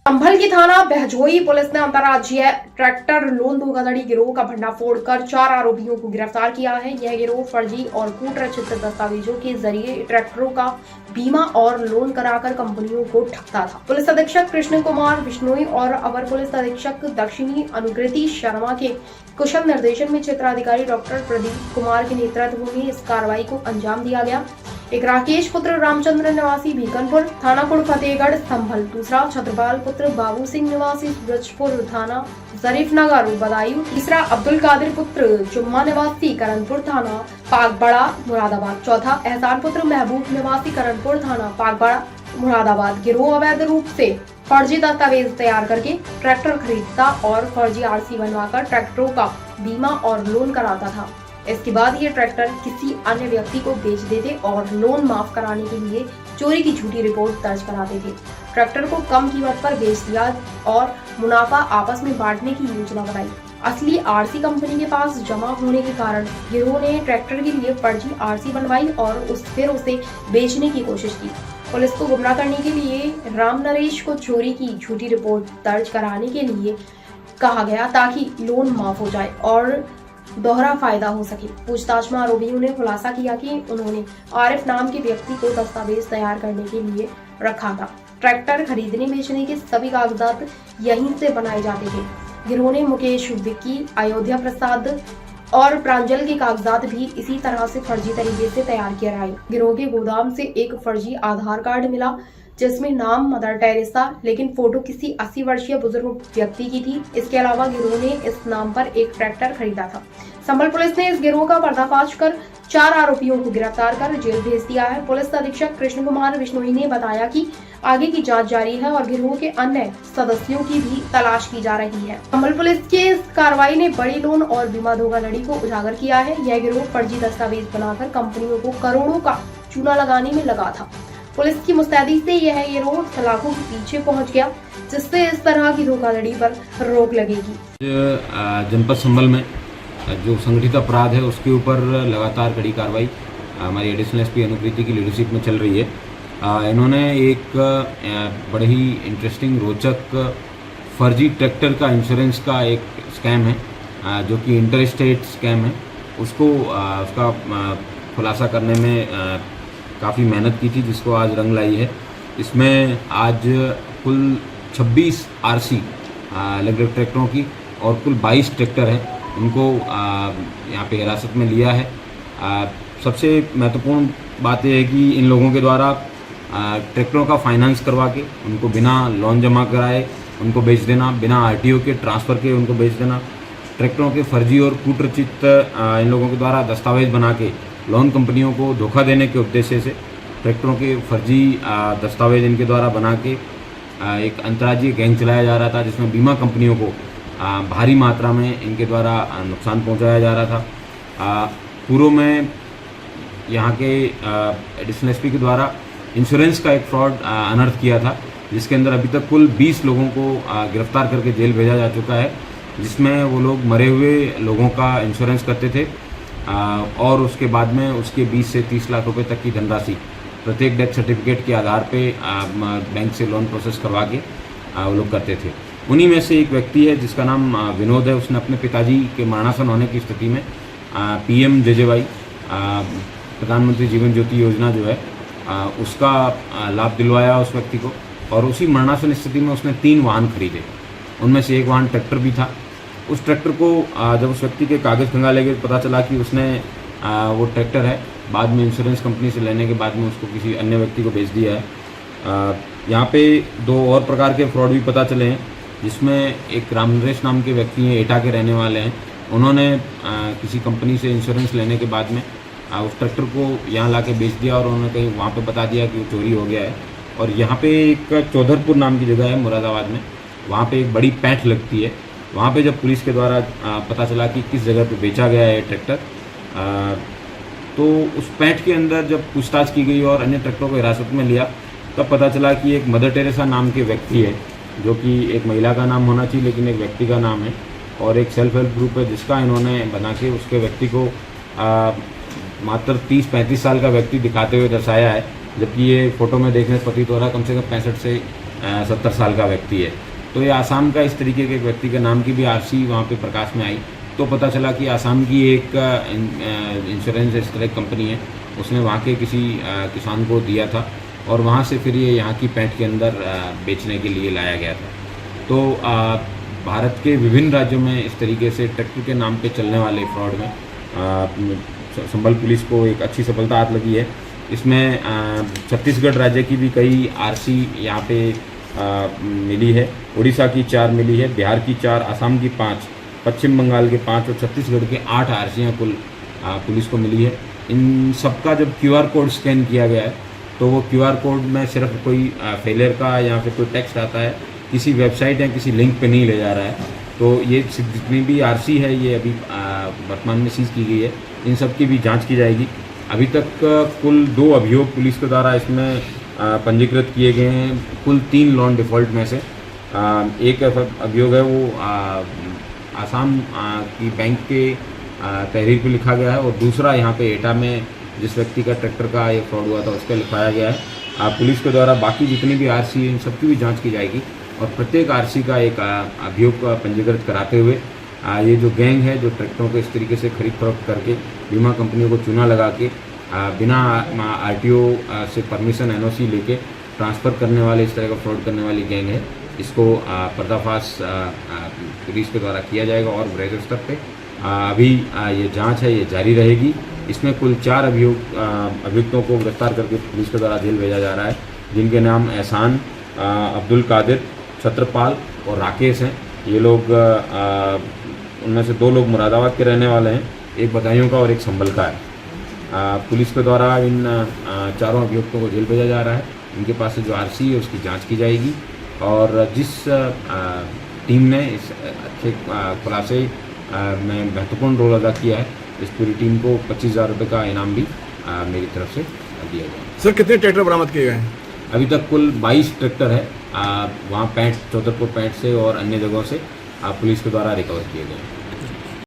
संभल की थाना बहजोई पुलिस ने अंतर्राज्यीय ट्रैक्टर लोन धोखाधड़ी गिरोह का भंडाफोड़ कर 4 आरोपियों को गिरफ्तार किया है। यह गिरोह फर्जी और कूटरचित दस्तावेजों के जरिए ट्रैक्टरों का बीमा और लोन कराकर कंपनियों को ठगता था। पुलिस अधीक्षक कृष्ण कुमार बिश्नोई और अवर पुलिस अधीक्षक दक्षिणी अनुकृति शर्मा के कुशल निर्देशन में क्षेत्राधिकारी डॉक्टर प्रदीप कुमार के नेतृत्व में इस कार्रवाई को अंजाम दिया गया। एक राकेश पुत्र रामचंद्र निवासी भीकनपुर थाना कुड़ फतेहगढ़ संभल, दूसरा छत्रपाल पुत्र बाबू सिंह निवासी सूरजपुर थाना जरीफ नगर बदायूं, तीसरा अब्दुल कादिर पुत्र जुम्मा निवासी करणपुर थाना पाकबड़ा मुरादाबाद, चौथा एहसान पुत्र महबूब निवासी करणपुर थाना पाकबड़ा मुरादाबाद। गिरोह अवैध रूप से फर्जी दस्तावेज तैयार करके ट्रैक्टर खरीदता और फर्जी आरसी बनवाकर ट्रैक्टरों का बीमा और लोन कराता था। इसके बाद ये ट्रैक्टर किसी अन्य व्यक्ति को बेच देते और लोन माफ कराने के लिए चोरी की झूठी रिपोर्ट दर्ज कराते थे। ट्रैक्टर को कम कीमत पर बेच दिया और मुनाफा आपस में बांटने की योजना बनाई। असली आरसी कंपनी के पास जमा होने के कारण गिरोह ने ट्रैक्टर के लिए फर्जी आरसी बनवाई और फिर उसे बेचने की कोशिश की। पुलिस को गुमराह करने के लिए राम नरेश को चोरी की झूठी रिपोर्ट दर्ज कराने के लिए कहा गया ताकि लोन माफ हो जाए और दोहरा फायदा हो सके। पूछताछ में आरोपियों ने खुलासा किया कि उन्होंने आरिफ नाम के व्यक्ति को दस्तावेज तैयार करने के लिए रखा था। ट्रैक्टर खरीदने बेचने के सभी कागजात यहीं से बनाए जाते थे। गिरोह ने मुकेश, विक्की, अयोध्या प्रसाद और प्रांजल के कागजात भी इसी तरह से फर्जी तरीके से तैयार किए रहे। गिरोह के गोदाम से एक फर्जी आधार कार्ड मिला जिसमें नाम मदर टेरेसा लेकिन फोटो किसी 80 वर्षीय बुजुर्ग व्यक्ति की थी। इसके अलावा गिरोह ने इस नाम पर एक ट्रैक्टर खरीदा था। संभल पुलिस ने इस गिरोह का पर्दाफाश कर 4 आरोपियों को गिरफ्तार कर जेल भेज दिया है। पुलिस अधीक्षक कृष्ण कुमार बिश्नोई ने बताया कि आगे की जांच जारी है और गिरोह के अन्य सदस्यों की भी तलाश की जा रही है। संभल पुलिस की इस कार्रवाई ने बड़ी लोन और बीमा धोखाधड़ी को उजागर किया है। यह गिरोह फर्जी दस्तावेज बनाकर कंपनियों को करोड़ों का चूना लगाने में लगा था। पुलिस की मुस्तैदी से यह गिरोह सलाखों के पीछे पहुंच गया, जिससे इस तरह की धोखाधड़ी पर रोक लगेगी। जनपद संभल में जो संगठित अपराध है उसके ऊपर लगातार कड़ी कार्रवाई हमारी एडिशनल एसपी अनुकृति की लीडरशिप में चल रही है। इन्होंने एक बड़े ही इंटरेस्टिंग रोचक फर्जी ट्रैक्टर का इंश्योरेंस का एक स्कैम है जो कि इंटर स्टेट स्कैम है, उसका खुलासा करने में काफ़ी मेहनत की थी, जिसको आज रंग लाई है। इसमें आज कुल 26 आरसी अलग अलग ट्रैक्टरों की और कुल 22 ट्रैक्टर हैं, उनको यहाँ पे हिरासत में लिया है। सबसे महत्वपूर्ण बात यह है कि इन लोगों के द्वारा ट्रैक्टरों का फाइनेंस करवा के उनको बिना लोन जमा कराए उनको बेच देना, बिना आरटीओ के ट्रांसफ़र के उनको बेच देना, ट्रैक्टरों के फर्जी और कूटरचित इन लोगों के द्वारा दस्तावेज बना के लोन कंपनियों को धोखा देने के उद्देश्य से ट्रैक्टरों के फर्जी दस्तावेज इनके द्वारा बना के एक अंतर्राज्यीय गैंग चलाया जा रहा था, जिसमें बीमा कंपनियों को भारी मात्रा में इनके द्वारा नुकसान पहुंचाया जा रहा था। पूर्व में यहाँ के एडिशनल एसपी के द्वारा इंश्योरेंस का एक फ्रॉड अनर्थ किया था, जिसके अंदर अभी तक कुल 20 लोगों को गिरफ्तार करके जेल भेजा जा चुका है, जिसमें वो लोग मरे हुए लोगों का इंश्योरेंस करते थे और उसके बाद में उसके 20 से 30 लाख रुपए तक की धनराशि प्रत्येक डेथ सर्टिफिकेट के आधार पे बैंक से लोन प्रोसेस करवा के वो लोग करते थे। उन्हीं में से एक व्यक्ति है जिसका नाम विनोद है। उसने अपने पिताजी के मरणासन होने की स्थिति में PMJJY प्रधानमंत्री जीवन ज्योति योजना जो है उसका लाभ दिलवाया उस व्यक्ति को, और उसी मरणासन स्थिति में उसने 3 वाहन खरीदे। उनमें से एक वाहन ट्रैक्टर भी था। उस ट्रैक्टर को जब उस व्यक्ति के कागज़ खंगाले गए पता चला कि उसने वो ट्रैक्टर है बाद में इंश्योरेंस कंपनी से लेने के बाद में उसको किसी अन्य व्यक्ति को बेच दिया है। यहाँ पे 2 और प्रकार के फ्रॉड भी पता चले हैं, जिसमें एक राम नरेश नाम के व्यक्ति हैं, एटा के रहने वाले हैं। उन्होंने किसी कंपनी से इंश्योरेंस लेने के बाद में उस ट्रैक्टर को यहाँ ला के बेच दिया और उन्होंने कहीं वहाँ पे बता दिया कि वो चोरी हो गया है। और यहाँ पे एक चौधरपुर नाम की जगह है मुरादाबाद में, वहाँ पे एक बड़ी पैंठ लगती है। वहाँ पे जब पुलिस के द्वारा पता चला कि किस जगह पे बेचा गया है ट्रैक्टर, तो उस पैंठ के अंदर जब पूछताछ की गई और अन्य ट्रैक्टरों को हिरासत में लिया, तब पता चला कि एक मदर टेरेसा नाम के व्यक्ति है, जो कि एक महिला का नाम होना चाहिए लेकिन एक व्यक्ति का नाम है, और एक सेल्फ हेल्प ग्रुप है जिसका इन्होंने बना के उसके व्यक्ति को मात्र 30-35 साल का व्यक्ति दिखाते हुए दर्शाया है, जबकि ये फ़ोटो में देखने से प्रतीत हो रहा है कम से कम 65 से 70 साल का व्यक्ति है। तो ये आसाम का इस तरीके के एक व्यक्ति के नाम की भी आरसी वहाँ पे प्रकाश में आई, तो पता चला कि आसाम की एक इंश्योरेंस इस तरह की कंपनी है, उसने वहाँ के किसी किसान को दिया था और वहाँ से फिर ये यहाँ की पैंट के अंदर बेचने के लिए लाया गया था। तो भारत के विभिन्न राज्यों में इस तरीके से ट्रैक्टर के नाम पे चलने वाले फ्रॉड में संभल पुलिस को एक अच्छी सफलता हाथ लगी है। इसमें छत्तीसगढ़ राज्य की भी कई आरसी यहाँ पे मिली है, उड़ीसा की 4 मिली है, बिहार की 4, आसाम की 5, पश्चिम बंगाल के 5 और छत्तीसगढ़ के 8 आरसियाँ कुल पुलिस को मिली है। इन सबका जब QR कोड स्कैन किया गया है तो वो QR कोड में सिर्फ कोई फेलियर का या फिर कोई टेक्स्ट आता है, किसी वेबसाइट या किसी लिंक पे नहीं ले जा रहा है। तो ये जितनी भी आरसी है ये अभी वर्तमान में सीज की गई है, इन सब की भी जांच की जाएगी। अभी तक कुल 2 अभियोग पुलिस के द्वारा इसमें पंजीकृत किए गए हैं, कुल 3 लोन डिफ़ॉल्ट में से। एक अभियोग है वो आसाम की बैंक के तहरीर पे लिखा गया है और दूसरा यहाँ पे एटा में जिस व्यक्ति का ट्रैक्टर का ये फ्रॉड हुआ था उसका लिखाया गया है। पुलिस के द्वारा बाकी जितनी भी आरसी है इन सबकी भी जांच की जाएगी और प्रत्येक आरसी का एक अभियोग पंजीकृत कराते हुए ये जो गैंग है जो ट्रैक्टरों को इस तरीके से खरीद फरोख्त करके बीमा कंपनियों को चूना लगा के बिना RTO से परमिशन NOC लेके ट्रांसफ़र करने वाले इस तरह का फ्रॉड करने वाली गैंग है, इसको पर्दाफाश पुलिस के द्वारा किया जाएगा और वृहद स्तर पे अभी ये जांच है ये जारी रहेगी। इसमें कुल 4 अभियुक्तों को गिरफ्तार करके पुलिस के द्वारा जेल भेजा जा रहा है, जिनके नाम एहसान, अब्दुल कादिर, छत्रपाल और राकेश हैं। ये लोग उनमें से 2 लोग मुरादाबाद के रहने वाले हैं, एक बदायूं का और एक संभल का है। पुलिस के द्वारा इन चारों अभियुक्तों को जेल भेजा जा रहा है। इनके पास से जो आरसी है उसकी जांच की जाएगी और जिस टीम ने इस अच्छे खुलासे में महत्वपूर्ण रोल अदा किया है, इस पूरी टीम को 25,000 रुपये का इनाम भी मेरी तरफ से दिया गया। सर कितने ट्रैक्टर बरामद किए गए हैं? अभी तक कुल 22 ट्रैक्टर है, वहाँ पैंट चौधरपुर पैंट से और अन्य जगहों से पुलिस के द्वारा रिकवर किए गए हैं।